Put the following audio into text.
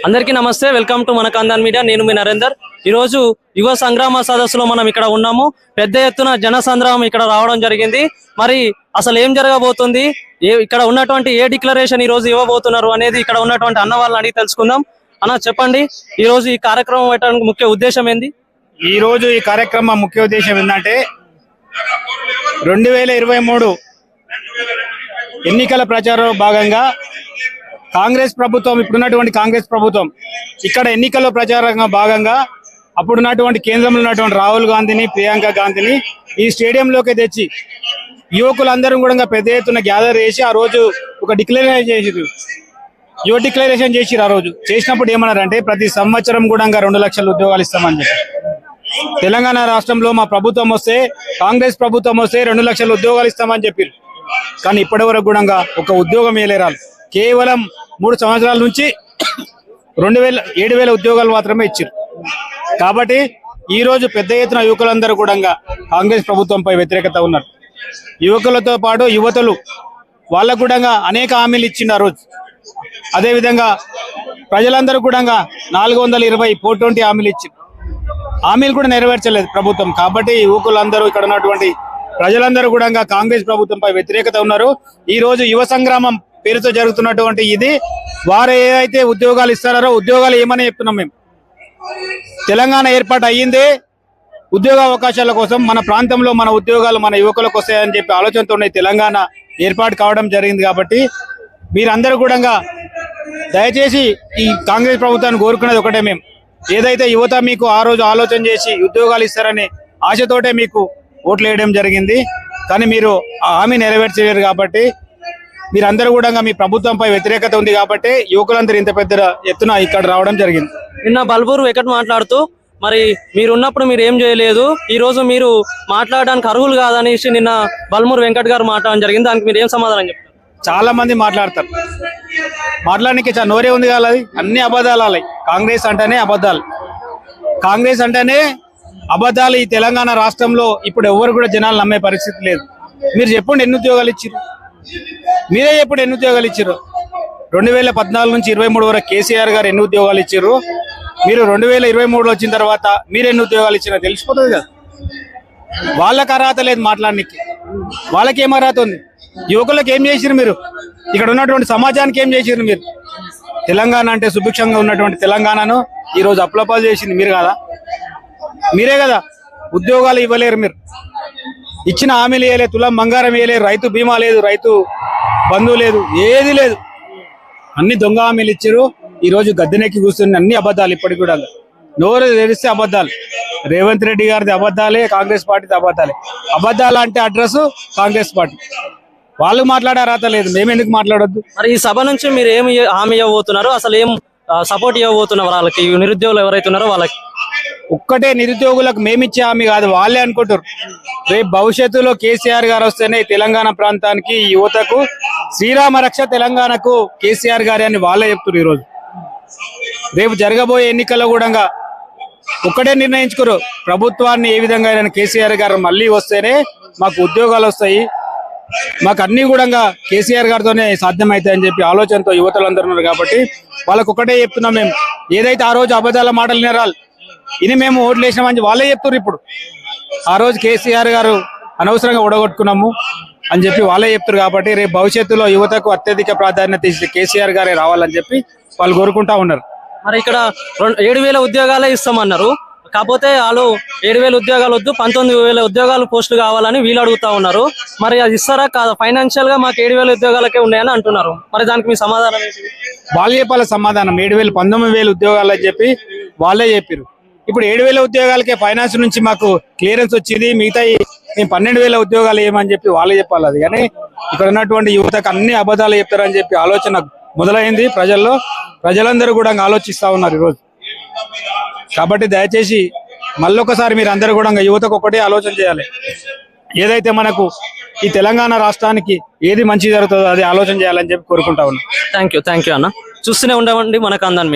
అందరికీ నమస్తే, welcome to మన కందాన్ మీడియా. నేను మీ నరేందర్. ఈరోజు యువ సంగ్రామ సదస్సులో మనం ఇక్కడ ఉన్నాము. పెద్ద ఎత్తున జన సంద్రహం ఇక్కడ రావడం జరిగింది. మరి అసలు ఏం జరగబోతుంది, ఇక్కడ ఉన్నటువంటి ఏ డిక్లరేషన్ ఈ రోజు ఇవ్వబోతున్నారు అనేది ఇక్కడ ఉన్నటువంటి అన్న వాళ్ళని అడిగి తెలుసుకుందాం. అన్న చెప్పండి, ఈ రోజు ఈ కార్యక్రమం పెట్టడానికి ముఖ్య ఉద్దేశం ఏంది? ఈ రోజు ఈ కార్యక్రమం ముఖ్య ఉద్దేశం ఏంటంటే 2023 ఎన్నికల ప్రచారంలో భాగంగా కాంగ్రెస్ ప్రభుత్వం, ఇప్పుడున్నటువంటి కాంగ్రెస్ ప్రభుత్వం ఇక్కడ ఎన్నికల్లో ప్రచారంగా భాగంగా అప్పుడున్నటువంటి కేంద్రంలో ఉన్నటువంటి రాహుల్ గాంధీని, ప్రియాంక గాంధీని ఈ స్టేడియంలోకి తెచ్చి యువకులందరూ కూడా పెద్ద ఎత్తున గ్యాదర్ చేసి ఆ రోజు ఒక డిక్లరేషన్ చేసి ఆ రోజు చేసినప్పుడు ఏమన్నారంటే ప్రతి సంవత్సరం కూడా 2 లక్షల ఉద్యోగాలు ఇస్తామని చెప్పి. తెలంగాణ రాష్ట్రంలో మా ప్రభుత్వం వస్తే, కాంగ్రెస్ ప్రభుత్వం వస్తే 2 లక్షల ఉద్యోగాలు ఇస్తామని చెప్పారు. కానీ ఇప్పటి వరకు కూడా ఒక ఉద్యోగం వేయలేరాలు. కేవలం 3 సంవత్సరాల నుంచి 7,000 ఉద్యోగాలు మాత్రమే ఇచ్చారు. కాబట్టి ఈ రోజు పెద్ద ఎత్తున యువకులందరూ కూడా కాంగ్రెస్ ప్రభుత్వంపై వ్యతిరేకత ఉన్నారు. యువకులతో పాటు యువతలు వాళ్ళకు కూడా అనేక హామీలు ఇచ్చిండు ఆ రోజు. అదేవిధంగా ప్రజలందరూ కూడా 420 420 హామీలు ఇచ్చింది. హామీలు కూడా నెరవేర్చలేదు ప్రభుత్వం. కాబట్టి యువకులందరూ, ఇక్కడ ఉన్నటువంటి ప్రజలందరూ కూడా కాంగ్రెస్ ప్రభుత్వంపై వ్యతిరేకత ఉన్నారు. ఈ రోజు యువ సంగ్రామం పేరుతో జరుగుతున్నటువంటి ఇది, వారు ఏదైతే ఉద్యోగాలు ఇస్తారో ఉద్యోగాలు ఏమని చెప్తున్నాం మేము. తెలంగాణ ఏర్పాటు అయ్యిందే ఉద్యోగ అవకాశాల కోసం, మన ప్రాంతంలో మన ఉద్యోగాలు మన యువకులకు వస్తాయని చెప్పి ఆలోచనతో తెలంగాణ ఏర్పాటు కావడం జరిగింది. కాబట్టి మీరందరూ కూడా దయచేసి ఈ కాంగ్రెస్ ప్రభుత్వాన్ని కోరుకునేది ఒకటే, మేము ఏదైతే యువత మీకు ఆ రోజు ఆలోచన చేసి ఉద్యోగాలు ఇస్తారనే ఆశతోటే మీకు ఓట్లు వేయడం జరిగింది. కానీ మీరు ఆ హామీ నెరవేర్చలేరు. కాబట్టి మీరందరూ కూడా మీ ప్రభుత్వంపై వ్యతిరేకత ఉంది కాబట్టి యువకులందరూ ఇంత పెద్ద ఎత్తున ఇక్కడ రావడం జరిగింది. నిన్న బల్బూరు వెంకట్ మాట్లాడుతూ, మరి మీరున్నప్పుడు మీరు ఏం చేయలేదు, ఈ రోజు మీరు మాట్లాడడానికి అర్హులు కాదనేసి నిన్న బల్మూరు వెంకట్ గారు మాట్లాడడం జరిగింది. దానికి మీరు ఏం సమాధానం చెప్తారు? చాలా మంది మాట్లాడతారు, మాట్లాడడానికి చాలా నోరే ఉంది కదా, అది అన్ని అబద్ధాలు. కాంగ్రెస్ అంటేనే అబద్ధాలు, కాంగ్రెస్ అంటేనే అబద్ధాలు. ఈ తెలంగాణ రాష్ట్రంలో ఇప్పుడు ఎవరు కూడా జనాలు నమ్మే పరిస్థితి లేదు. మీరు చెప్పండి, ఎన్ని ఉద్యోగాలు ఇచ్చారు? మీరే చెప్పండి, ఎన్ని ఉద్యోగాలు ఇచ్చారు? 2014 నుంచి 23 వరకు కేసీఆర్ గారు ఎన్ని ఉద్యోగాలు ఇచ్చారు? మీరు 2023 వచ్చిన తర్వాత మీరు ఎన్ని ఉద్యోగాలు ఇచ్చినా తెలిసిపోతుంది కదా. వాళ్ళకి అర్హత లేదు మాట్లాడడానికి, వాళ్ళకి ఏం అర్హత ఉంది? యువకులకు ఏం చేసిరు మీరు? ఇక్కడ ఉన్నటువంటి సమాజానికి ఏం చేసిరు మీరు? తెలంగాణ అంటే సుభిక్షంగా ఉన్నటువంటి తెలంగాణను ఈరోజు అప్లపాలు చేసింది మీరు కదా, మీరే కదా. ఉద్యోగాలు ఇవ్వలేరు మీరు, ఇచ్చిన హామీలు ఇవ్వలేదు, తులం బంగారం ఇవ్వలేరు, రైతు బీమా లేదు, రైతు బంధు లేదు, ఏది లేదు. అన్ని దొంగ హామీలు ఇచ్చారు. ఈ రోజు గద్దెనెక్కి కూర్చుని అన్ని అబద్ధాలు. ఇప్పటికి కూడా నోరు తెరిస్తే అబద్ధాలు. రేవంత్ రెడ్డి గారిది అబద్ధాలే, కాంగ్రెస్ పార్టీది అబద్ధాలే. అబద్ధాలు అంటే అడ్రస్ కాంగ్రెస్ పార్టీ. వాళ్ళు మాట్లాడే అర్హత లేదు, మేము ఎందుకు మాట్లాడొద్దు? మరి ఈ సభ నుంచి మీరు ఏమి హామీ ఇవ్వబోతున్నారు, అసలు ఏం సపోర్ట్ ఇవ్వబోతున్నారు వాళ్ళకి, నిరుద్యోగులు ఎవరైతే ఉన్నారో వాళ్ళకి? ఒక్కటే, నిరుద్యోగులకు మేమిచ్చే హామీ కాదు, వాళ్ళే అనుకుంటారు. రేపు భవిష్యత్తులో కేసీఆర్ గారు వస్తేనే తెలంగాణ ప్రాంతానికి, యువతకు శ్రీరామ రక్ష తెలంగాణకు కేసీఆర్ గారి అని వాళ్ళే చెప్తారు. ఈరోజు రేపు జరగబోయే ఎన్నికల్లో కూడా ఒక్కటే నిర్ణయించుకోరు, ప్రభుత్వాన్ని ఏ విధంగా కేసీఆర్ గారు మళ్ళీ వస్తేనే మాకు ఉద్యోగాలు వస్తాయి, మాకు అన్ని కూడా కేసీఆర్ గారితోనే సాధ్యమవుతాయని చెప్పి ఆలోచనతో యువతలందరూ ఉన్నారు. కాబట్టి వాళ్ళకు ఒకటే చెప్తున్నాం, మేము ఏదైతే ఆ రోజు అబద్ధాల మాటలు వినరాలు ఇని మేము ఓట్లు వేసినామని వాళ్ళే చెప్తున్నారు. ఇప్పుడు ఆ రోజు కేసీఆర్ గారు అనవసరంగా ఓడగొట్టుకున్నాము అని చెప్పి వాళ్ళే చెప్తారు. కాబట్టి రేపు భవిష్యత్తులో యువతకు అత్యధిక ప్రాధాన్యత ఇచ్చి కేసీఆర్ గారే రావాలని చెప్పి వాళ్ళు కోరుకుంటా ఉన్నారు. మరి ఇక్కడ 7,000 ఉద్యోగాలే ఇస్తామన్నారు. కాకపోతే వాళ్ళు 7,000 ఉద్యోగాలు వద్దు, 19,000 ఉద్యోగాలు పోస్టులు కావాలని వీళ్ళు అడుగుతా ఉన్నారు. మరి అది ఇస్తారా కాదా? ఫైనాన్షియల్ గా మాకు 7,000 ఉద్యోగాలకే ఉన్నాయని అంటున్నారు. మరి దానికి మీ సమాధానం ఏంటి? వాళ్ళు చెప్పాలి సమాధానం. 7,000 19,000 ఉద్యోగాలు అని చెప్పి వాళ్ళే చెప్పారు. ఇప్పుడు 7,000 ఉద్యోగాలకే ఫైనాన్స్ నుంచి మాకు క్లియరెన్స్ వచ్చింది, మిగతా మేము 12,000 ఉద్యోగాలు ఏమని చెప్పి వాళ్ళే చెప్పాలి. అది కానీ ఇక్కడ ఉన్నటువంటి యువతకు అన్ని అబద్ధాలు చెప్తారని చెప్పి ఆలోచన మొదలైంది ప్రజల్లో. ప్రజలందరూ కూడా ఆలోచిస్తా ఉన్నారు ఈరోజు. కాబట్టి దయచేసి మళ్ళొకసారి మీరు అందరూ కూడా యువతకు ఒకటే ఆలోచన చేయాలి. ఏదైతే మనకు ఈ తెలంగాణ రాష్ట్రానికి ఏది మంచి జరుగుతుందో అది ఆలోచన చేయాలని చెప్పి కోరుకుంటా ఉన్నాం. థ్యాంక్ యూ అన్న. చూస్తూనే ఉండమండి మన కందాన్ మీడియా.